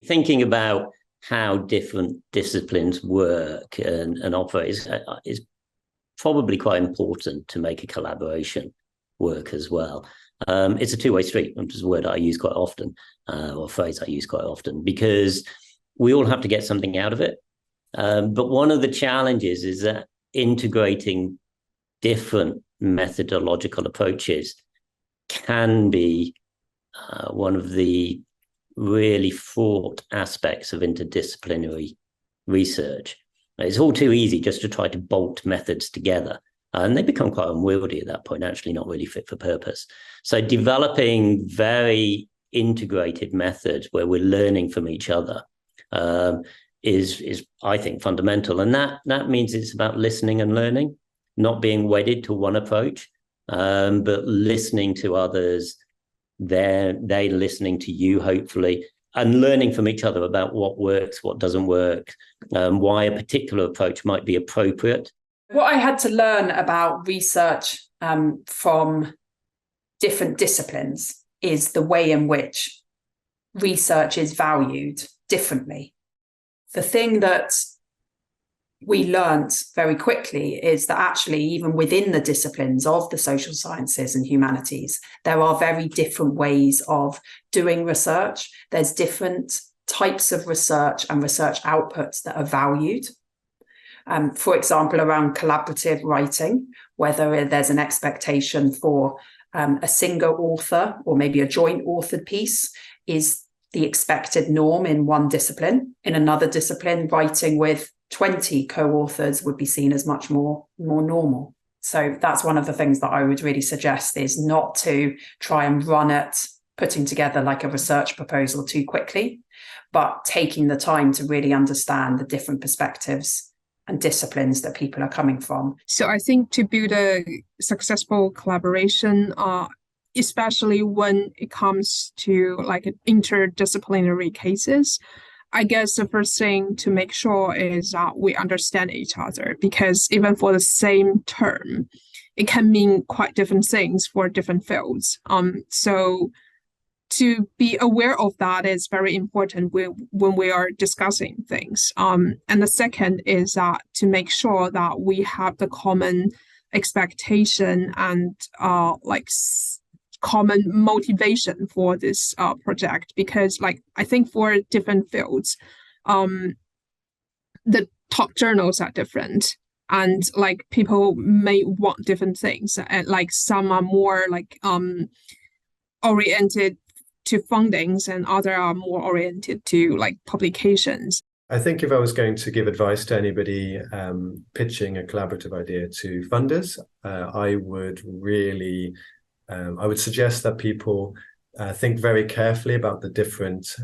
thinking about how different disciplines work and operate is probably quite important to make a collaboration work as well. It's a two-way street, which is a word I use quite often, or a phrase I use quite often, because we all have to get something out of it. But one of the challenges is that integrating different methodological approaches can be one of the really fraught aspects of interdisciplinary research. It's all too easy just to try to bolt methods together, and they become quite unwieldy at that point, actually not really fit for purpose. So developing very integrated methods where we're learning from each other is I think fundamental. And that means it's about listening and learning, not being wedded to one approach, but listening to others, they listening to you, hopefully, and learning from each other about what works, what doesn't work, why a particular approach might be appropriate. What I had to learn about research from different disciplines is the way in which research is valued differently. The thing that we learned very quickly is that actually, even within the disciplines of the social sciences and humanities, there are very different ways of doing research. There's different types of research and research outputs that are valued. For example, around collaborative writing, whether there's an expectation for a single author or maybe a joint authored piece is the expected norm in one discipline. In another discipline, writing with 20 co-authors would be seen as much more normal. So that's one of the things that I would really suggest, is not to try and run at putting together like a research proposal too quickly, but taking the time to really understand the different perspectives and disciplines that people are coming from. So I think to build a successful collaboration, especially when it comes to like interdisciplinary cases, I guess the first thing to make sure is that we understand each other, because even for the same term, it can mean quite different things for different fields. So to be aware of that is very important when we are discussing things. And the second is that to make sure that we have the common expectation and common motivation for this project, because I think for different fields, the top journals are different, and people may want different things, and some are more oriented to fundings and other are more oriented to publications. I think if I was going to give advice to anybody pitching a collaborative idea to funders, I would suggest that people think very carefully about the different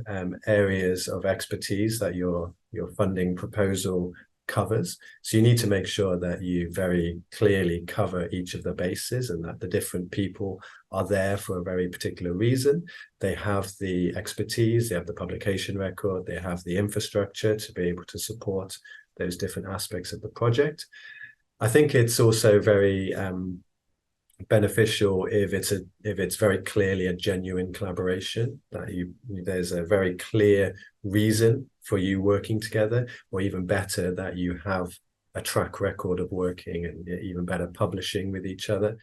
areas of expertise that your funding proposal covers. So you need to make sure that you very clearly cover each of the bases, and that the different people are there for a very particular reason. They have the expertise, they have the publication record, they have the infrastructure to be able to support those different aspects of the project. I think it's also very beneficial if it's very clearly a genuine collaboration, that there's a very clear reason for you working together, or even better, that you have a track record of working, and even better, publishing with each other.